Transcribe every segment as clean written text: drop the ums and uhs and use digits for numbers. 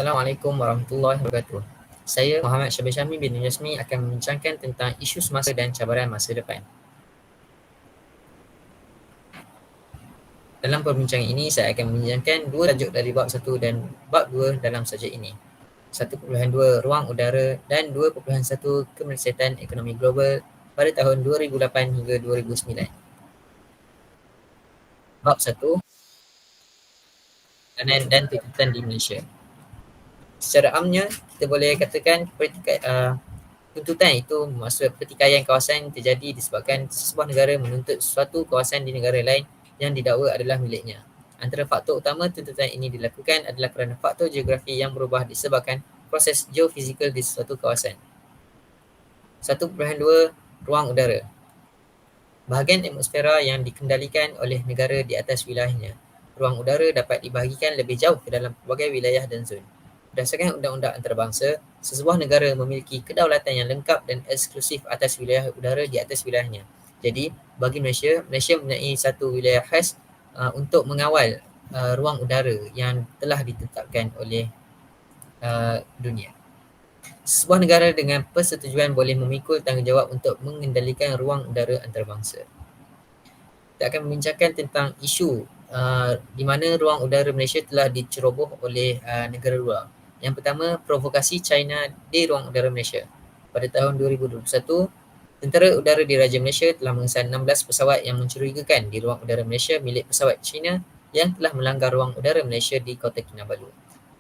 Assalamualaikum warahmatullahi wabarakatuh. Saya Muhammad Syabir Syamil bin Yasmi akan membincangkan tentang isu semasa dan cabaran masa depan. Dalam perbincangan ini, saya akan membincangkan dua tajuk dari bab 1 dan bab 2 dalam subjek ini. 1.2 Ruang udara dan 2.1 Kemersiatan ekonomi global pada tahun 2008 hingga 2009. Bab 1, peranan dan tuntutan di Malaysia. Secara amnya, kita boleh katakan tuntutan itu maksud pertikaian kawasan terjadi disebabkan sesebuah negara menuntut suatu kawasan di negara lain yang didakwa adalah miliknya. Antara faktor utama tuntutan ini dilakukan adalah kerana faktor geografi yang berubah disebabkan proses geofizikal di suatu kawasan. 1.2 Ruang udara. Bahagian atmosfera yang dikendalikan oleh negara di atas wilayahnya. Ruang udara dapat dibahagikan lebih jauh ke dalam pelbagai wilayah dan zon. Berdasarkan undang-undang antarabangsa, sesebuah negara memiliki kedaulatan yang lengkap dan eksklusif atas wilayah udara di atas wilayahnya. Jadi, bagi Malaysia, Malaysia mempunyai satu wilayah khas untuk mengawal ruang udara yang telah ditetapkan oleh dunia. Sebuah negara dengan persetujuan boleh memikul tanggungjawab untuk mengendalikan ruang udara antarabangsa. Kita akan membincangkan tentang isu di mana ruang udara Malaysia telah diceroboh oleh negara luar. Yang pertama, provokasi China di ruang udara Malaysia. Pada tahun 2021, Tentera Udara Diraja Malaysia telah mengesan 16 pesawat yang mencurigakan di ruang udara Malaysia milik pesawat China yang telah melanggar ruang udara Malaysia di Kota Kinabalu.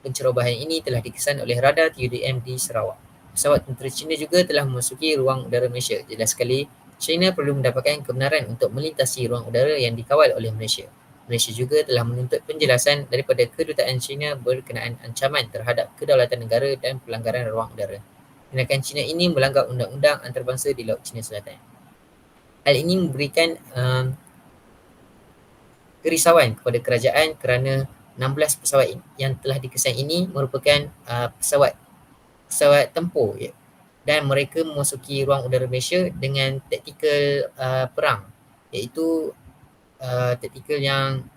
Pencerobohan ini telah dikesan oleh radar TUDM di Sarawak. Pesawat tentera China juga telah memasuki ruang udara Malaysia. Jelas sekali, China perlu mendapatkan kebenaran untuk melintasi ruang udara yang dikawal oleh Malaysia. Malaysia juga telah menuntut penjelasan daripada kedutaan China berkenaan ancaman terhadap kedaulatan negara dan pelanggaran ruang udara. Tindakan China ini melanggar undang-undang antarabangsa di Laut China Selatan. Hal ini memberikan kerisauan kepada kerajaan kerana 16 pesawat yang telah dikesan ini merupakan pesawat tempur dan mereka memasuki ruang udara Malaysia dengan taktikal perang, iaitu taktikal yang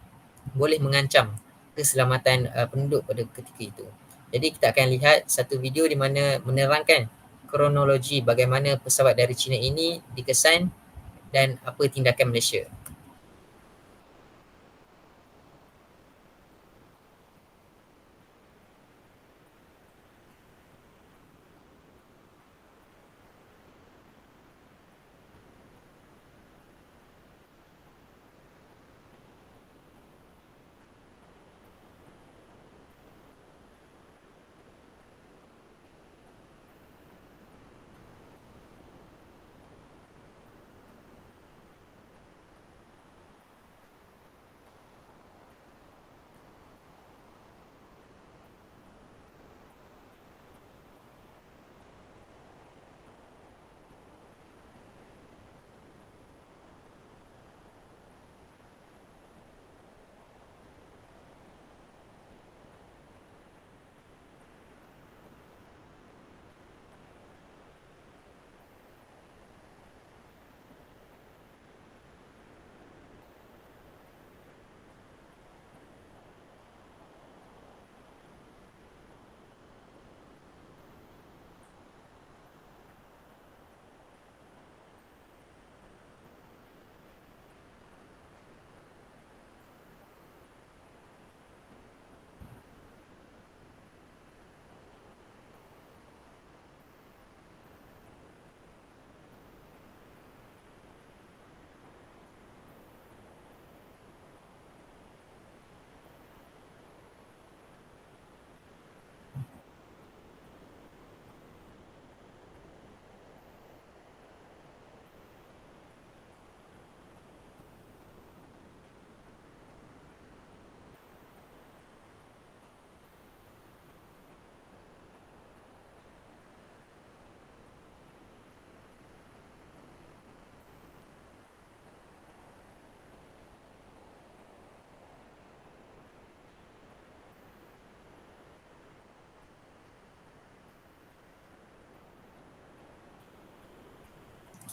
boleh mengancam keselamatan penduduk pada ketika itu. Jadi kita akan lihat satu video di mana menerangkan kronologi bagaimana pesawat dari China ini dikesan dan apa tindakan Malaysia.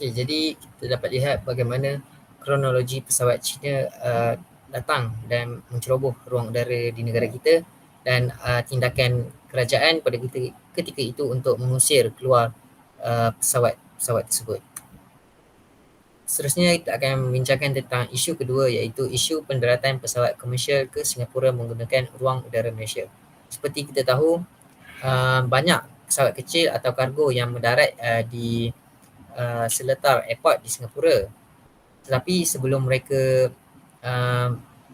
Okay, jadi kita dapat lihat bagaimana kronologi pesawat China datang dan menceroboh ruang udara di negara kita dan tindakan kerajaan pada ketika itu untuk mengusir keluar pesawat tersebut. Seterusnya kita akan membincangkan tentang isu kedua, iaitu isu pendaratan pesawat komersial ke Singapura menggunakan ruang udara Malaysia. Seperti kita tahu, banyak pesawat kecil atau kargo yang mendarat di Seletar Airport di Singapura. Tetapi sebelum mereka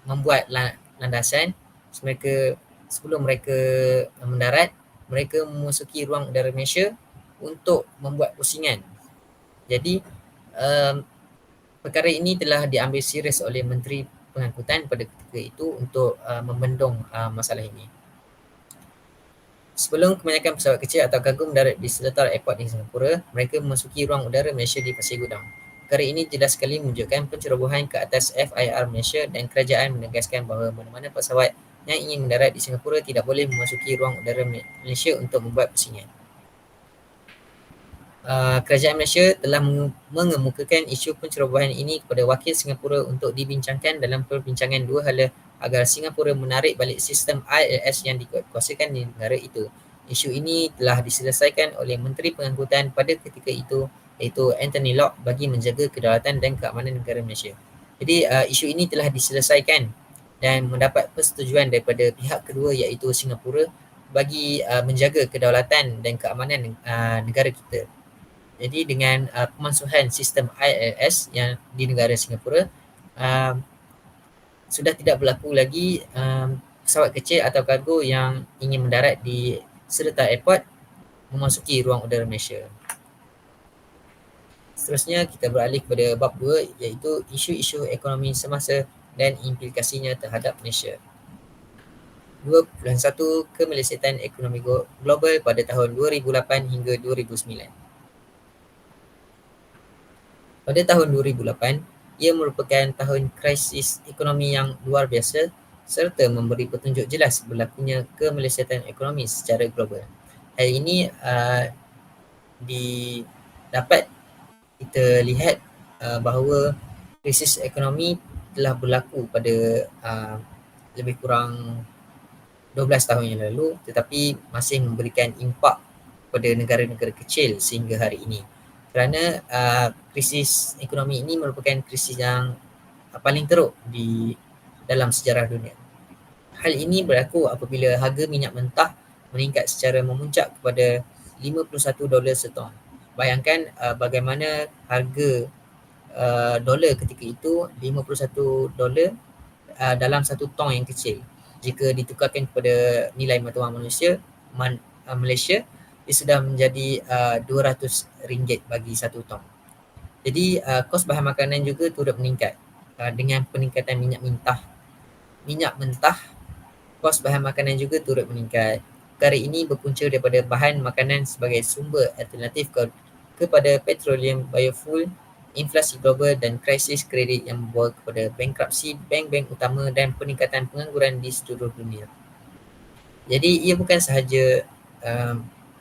membuat landasan, sebelum mereka mendarat, mereka memasuki ruang udara Malaysia untuk membuat pusingan. Jadi perkara ini telah diambil serius oleh Menteri Pengangkutan pada ketika itu untuk membendung masalah ini. Sebelum kebanyakan pesawat kecil atau kargo mendarat di Seletar Airport di Singapura, mereka memasuki ruang udara Malaysia di Pasir Gudang. Perkara ini jelas sekali menunjukkan pencerobohan ke atas FIR Malaysia dan kerajaan menegaskan bahawa mana-mana pesawat yang ingin mendarat di Singapura tidak boleh memasuki ruang udara Malaysia untuk membuat pusingan. Kerajaan Malaysia telah mengemukakan isu pencerobohan ini kepada wakil Singapura untuk dibincangkan dalam perbincangan dua hala agar Singapura menarik balik sistem ILS yang dikuasakan di negara itu. Isu ini telah diselesaikan oleh Menteri Pengangkutan pada ketika itu, iaitu Anthony Locke, bagi menjaga kedaulatan dan keamanan negara Malaysia. Jadi isu ini telah diselesaikan dan mendapat persetujuan daripada pihak kedua, iaitu Singapura, bagi menjaga kedaulatan dan keamanan negara kita. Jadi dengan pemansuhan sistem ILS yang di negara Singapura, sudah tidak berlaku lagi pesawat kecil atau kargo yang ingin mendarat di Seletar Airport memasuki ruang udara Malaysia. Seterusnya kita beralih kepada bab 2, iaitu isu-isu ekonomi semasa dan implikasinya terhadap Malaysia. 2.1 Kemelesetan ekonomi global pada tahun 2008 hingga 2009. Pada tahun 2008, ia merupakan tahun krisis ekonomi yang luar biasa serta memberi petunjuk jelas berlakunya kemelesetan ekonomi secara global. Hal ini dapat kita lihat bahawa krisis ekonomi telah berlaku pada lebih kurang 12 tahun yang lalu, tetapi masih memberikan impak pada negara-negara kecil sehingga hari ini. Kerana krisis ekonomi ini merupakan krisis yang paling teruk di dalam sejarah dunia. Hal ini berlaku apabila harga minyak mentah meningkat secara memuncak kepada $51 setong. Bayangkan bagaimana harga dolar ketika itu, $51 dalam satu tong yang kecil. Jika ditukarkan kepada nilai mata wang Malaysia, dia sudah menjadi RM200 bagi satu tong. Jadi kos bahan makanan juga turut meningkat dengan peningkatan minyak mentah, kos bahan makanan juga turut meningkat. Perkara ini berpunca daripada bahan makanan sebagai sumber alternatif kepada petroleum, biofuel, inflasi global dan krisis kredit yang membawa kepada bankruptsi bank-bank utama dan peningkatan pengangguran di seluruh dunia. Jadi ia bukan sahaja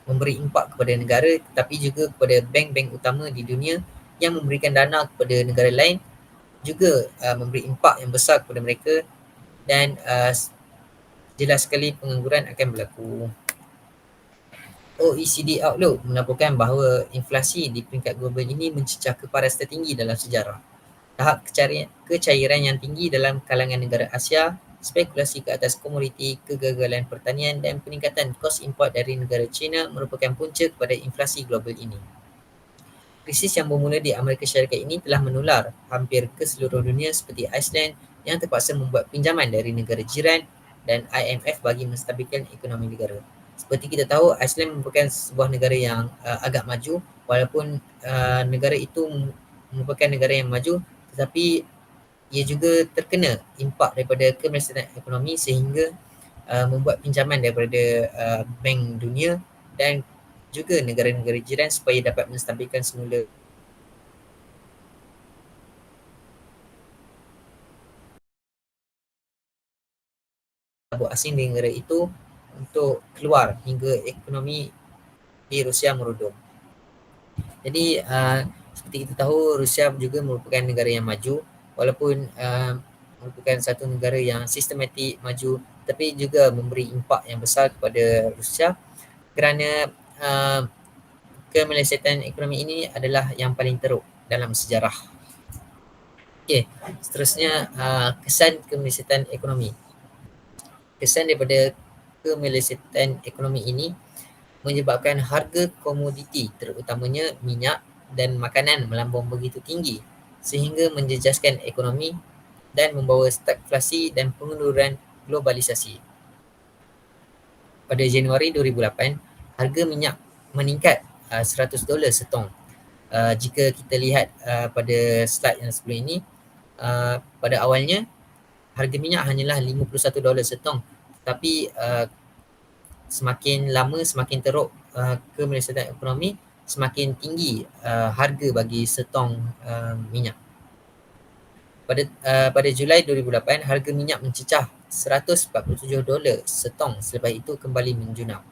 memberi impak kepada negara, tetapi juga kepada bank-bank utama di dunia yang memberikan dana kepada negara lain, juga memberi impak yang besar kepada mereka dan jelas sekali pengangguran akan berlaku. OECD Outlook melaporkan bahawa inflasi di peringkat global ini mencecah ke paras tertinggi dalam sejarah. Tahap kecairan yang tinggi dalam kalangan negara Asia, spekulasi ke atas komoditi, kegagalan pertanian dan peningkatan kos import dari negara China merupakan punca kepada inflasi global ini. Krisis yang bermula di Amerika Syarikat ini telah menular hampir ke seluruh dunia, seperti Iceland yang terpaksa membuat pinjaman dari negara jiran dan IMF bagi menstabilkan ekonomi negara. Seperti kita tahu, Iceland merupakan sebuah negara yang agak maju, walaupun negara itu merupakan negara yang maju, tetapi ia juga terkena impak daripada kemelesetan ekonomi sehingga membuat pinjaman daripada Bank Dunia dan juga negara-negara jiran supaya dapat menstabilkan semula tabuk asing di negara itu untuk keluar hingga ekonomi di Rusia merudum. Jadi seperti kita tahu, Rusia juga merupakan negara yang maju, walaupun merupakan satu negara yang sistematik maju tetapi juga memberi impak yang besar kepada Rusia kerana kemelesetan ekonomi ini adalah yang paling teruk dalam sejarah. Okey, seterusnya kesan kemelesetan ekonomi. Kesan daripada kemelesetan ekonomi ini menyebabkan harga komoditi terutamanya minyak dan makanan melambung begitu tinggi sehingga menjejaskan ekonomi dan membawa stagflasi dan pengunduran globalisasi. Pada Januari 2008, harga minyak meningkat $100 setong. Jika kita lihat pada slide yang sebelum ini, pada awalnya harga minyak hanyalah $51 setong, tapi semakin lama semakin teruk kemelesetan ekonomi, semakin tinggi harga bagi setong minyak. Pada Julai 2008, harga minyak mencecah $147 setong, selepas itu kembali menjunam.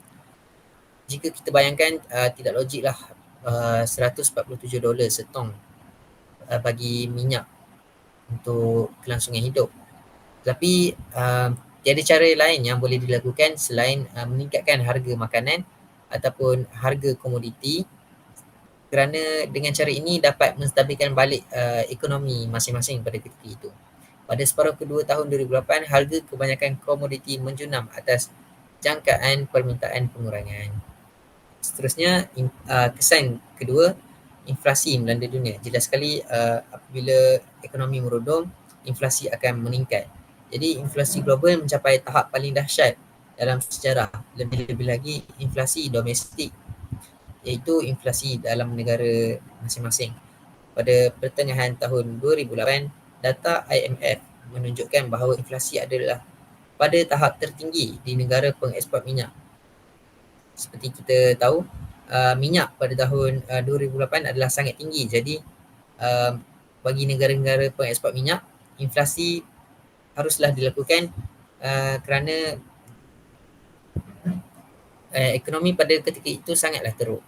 Jika kita bayangkan, tidak logiklah $147 setong bagi minyak untuk kelangsungan hidup. Tetapi tiada cara lain yang boleh dilakukan selain meningkatkan harga makanan ataupun harga komoditi, kerana dengan cara ini dapat menstabilkan balik ekonomi masing-masing pada ketika itu. Pada separuh kedua tahun 2008, harga kebanyakan komoditi menjunam atas jangkaan permintaan pengurangan. Seterusnya, kesan kedua, inflasi melanda dunia. Jelas sekali apabila ekonomi merudum, inflasi akan meningkat. Jadi inflasi global mencapai tahap paling dahsyat dalam sejarah. Lebih-lebih lagi inflasi domestik, iaitu inflasi dalam negara masing-masing. Pada pertengahan tahun 2008, data IMF menunjukkan bahawa inflasi adalah pada tahap tertinggi di negara pengeksport minyak. Seperti kita tahu, minyak pada tahun 2008 adalah sangat tinggi. Jadi bagi negara-negara pengeksport minyak, inflasi haruslah dilakukan kerana ekonomi pada ketika itu sangatlah teruk.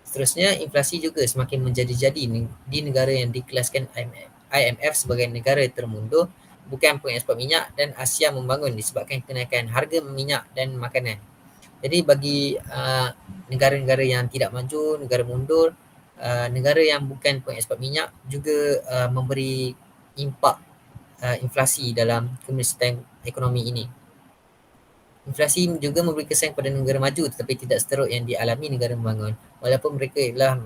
Seterusnya, inflasi juga semakin menjadi-jadi di negara yang dikelaskan IMF sebagai negara termundur, bukan pengeksport minyak, dan Asia membangun disebabkan kenaikan harga minyak dan makanan. Jadi bagi negara-negara yang tidak maju, negara mundur, negara yang bukan pengeksport minyak juga memberi impak inflasi dalam kemelesetan ekonomi ini. Inflasi juga memberi kesan kepada negara maju tetapi tidak seteruk yang dialami negara membangun. Walaupun mereka ialah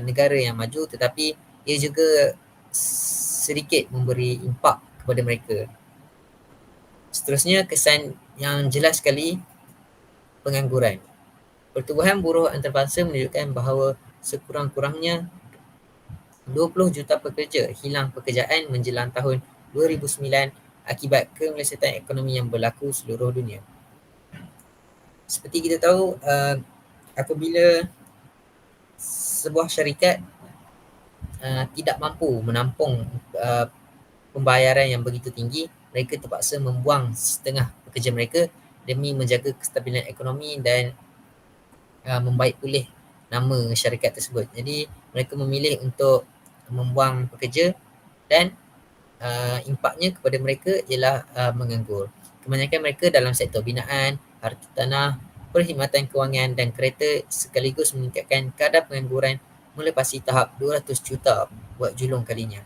negara yang maju, tetapi ia juga sedikit memberi impak kepada mereka. Seterusnya, kesan yang jelas sekali, pengangguran. Pertubuhan buruh antarabangsa menunjukkan bahawa sekurang-kurangnya 20 juta pekerja hilang pekerjaan menjelang tahun 2009 akibat kemelesetan ekonomi yang berlaku seluruh dunia. Seperti kita tahu, apabila sebuah syarikat tidak mampu menampung pembayaran yang begitu tinggi, mereka terpaksa membuang setengah pekerja mereka demi menjaga kestabilan ekonomi dan membaik pulih nama syarikat tersebut. Jadi mereka memilih untuk membuang pekerja dan impaknya kepada mereka ialah menganggur. Kebanyakan mereka dalam sektor binaan, harta tanah, perkhidmatan kewangan dan kereta, sekaligus meningkatkan kadar pengangguran melepasi tahap 200 juta buat julung kalinya.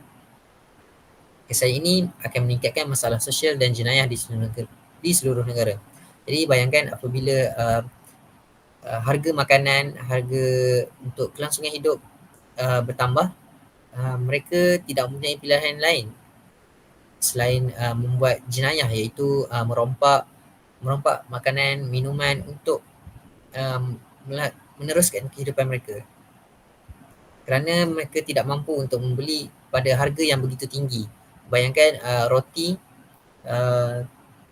Kesan ini akan meningkatkan masalah sosial dan jenayah di seluruh negara. Jadi bayangkan apabila harga makanan, harga untuk kelangsungan hidup bertambah, mereka tidak mempunyai pilihan lain selain membuat jenayah, iaitu merompak makanan, minuman untuk meneruskan kehidupan mereka. Kerana mereka tidak mampu untuk membeli pada harga yang begitu tinggi. Bayangkan roti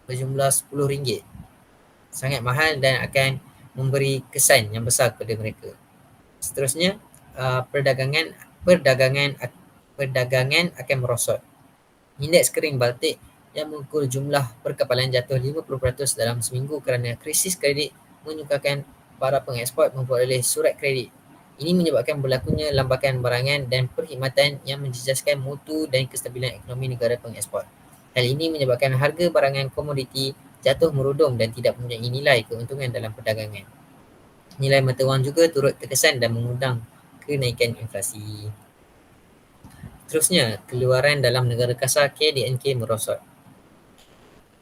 berjumlah RM10. Sangat mahal dan akan memberi kesan yang besar kepada mereka. Seterusnya, perdagangan akan merosot. Indeks kering Baltik yang mengukur jumlah perkapalan jatuh 50% dalam seminggu kerana krisis kredit menyukarkan para pengeksport memperoleh surat kredit. Ini menyebabkan berlakunya lambakan barangan dan perkhidmatan yang menjejaskan mutu dan kestabilan ekonomi negara pengeksport. Hal ini menyebabkan harga barangan komoditi jatuh merudum dan tidak mempunyai nilai keuntungan dalam perdagangan. Nilai mata wang juga turut terkesan dan mengundang kenaikan inflasi. Seterusnya, keluaran dalam negara kasar KDNK merosot.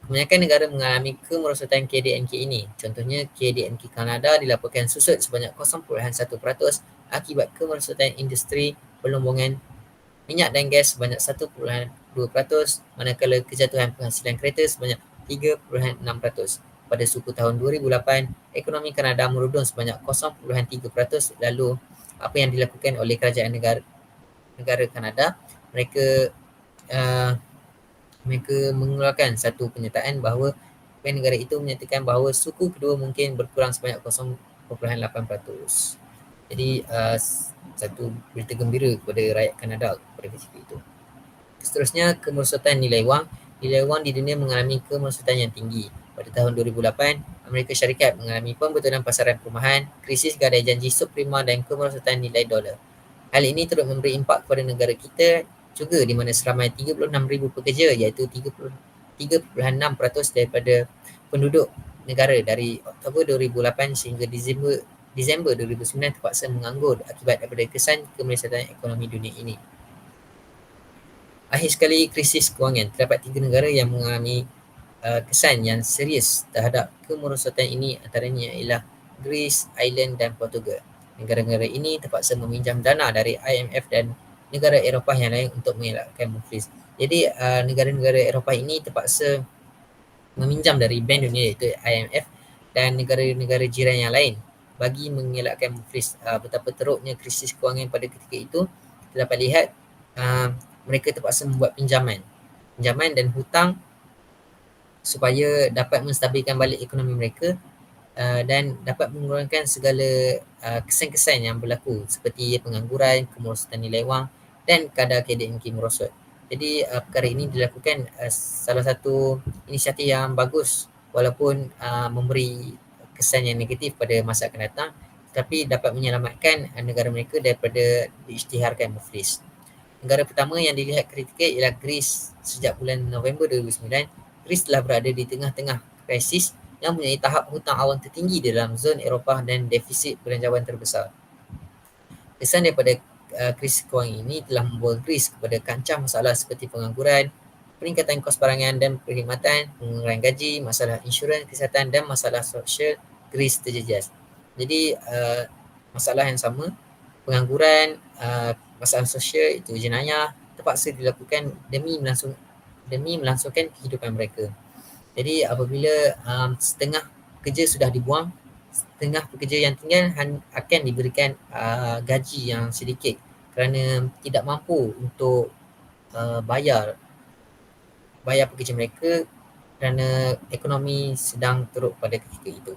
Kebanyakan negara mengalami kemerosotan KDNK ini. Contohnya, KDNK Kanada dilaporkan susut sebanyak 0.1% akibat kemerosotan industri pelombongan minyak dan gas sebanyak 1.2%, manakala kejatuhan penghasilan kereta sebanyak 3.6%. Pada suku tahun 2008, ekonomi Kanada merudum sebanyak 0.3%. Lalu, apa yang dilakukan oleh kerajaan negara Kanada? Mereka uh, mereka mengeluarkan satu penyertaan bahawa negara itu menyatakan bahawa suku kedua mungkin berkurang sebanyak 0.8%. Jadi satu berita gembira kepada rakyat Kanada pada ketika itu. Seterusnya, kemerosotan nilai wang. Nilai wang di dunia mengalami kemerosotan yang tinggi. Pada tahun 2008, Amerika Syarikat mengalami pembetulan pasaran perumahan, krisis gadai janji subprima dan kemerosotan nilai dolar. Hal ini turut memberi impak kepada negara kita juga, di mana seramai 36,000 pekerja iaitu 3.6% daripada penduduk negara dari Oktober 2008 sehingga Disember 2009 terpaksa menganggur akibat daripada kesan kemerosotan ekonomi dunia ini. Akhir sekali, krisis kewangan. Terdapat 3 negara yang mengalami kesan yang serius terhadap kemerosotan ini, antaranya ialah Greece, Ireland dan Portugal. Negara-negara ini terpaksa meminjam dana dari IMF dan negara Eropah yang lain untuk mengelakkan muflis. Jadi negara-negara Eropah ini terpaksa meminjam dari Bank Dunia iaitu IMF dan negara-negara jiran yang lain bagi mengelakkan muflis. Betapa teruknya krisis kewangan pada ketika itu, kita dapat lihat mereka terpaksa membuat pinjaman dan hutang supaya dapat menstabilkan balik ekonomi mereka dan dapat mengurangkan segala kesan-kesan yang berlaku seperti pengangguran, kemerosotan nilai wang dan kadar KDNK merosot. Jadi perkara ini dilakukan salah satu inisiatif yang bagus walaupun memberi kesan yang negatif pada masa akan datang, tetapi dapat menyelamatkan negara mereka daripada diisytiharkan muflis. Negara pertama yang dilihat kritikal ialah Greece. Sejak bulan November 2009, Greece telah berada di tengah-tengah krisis yang mempunyai tahap hutang awam tertinggi dalam zon Eropah dan defisit belanjawan terbesar. Kesan daripada krisis kewangan ini telah membawa Greece kepada kancah masalah seperti pengangguran, peningkatan kos barangan dan perkhidmatan, pengurangan gaji, masalah insurans kesihatan dan masalah sosial. Greece terjejas. Jadi masalah yang sama, pengangguran, masalah sosial itu jenayah terpaksa dilakukan demi melangsungkan kehidupan mereka. Jadi apabila setengah pekerja sudah dibuang, setengah pekerja yang tinggal akan diberikan gaji yang sedikit kerana tidak mampu untuk bayar pekerja mereka kerana ekonomi sedang teruk pada ketika itu.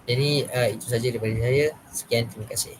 Jadi itu saja daripada saya. Sekian, terima kasih.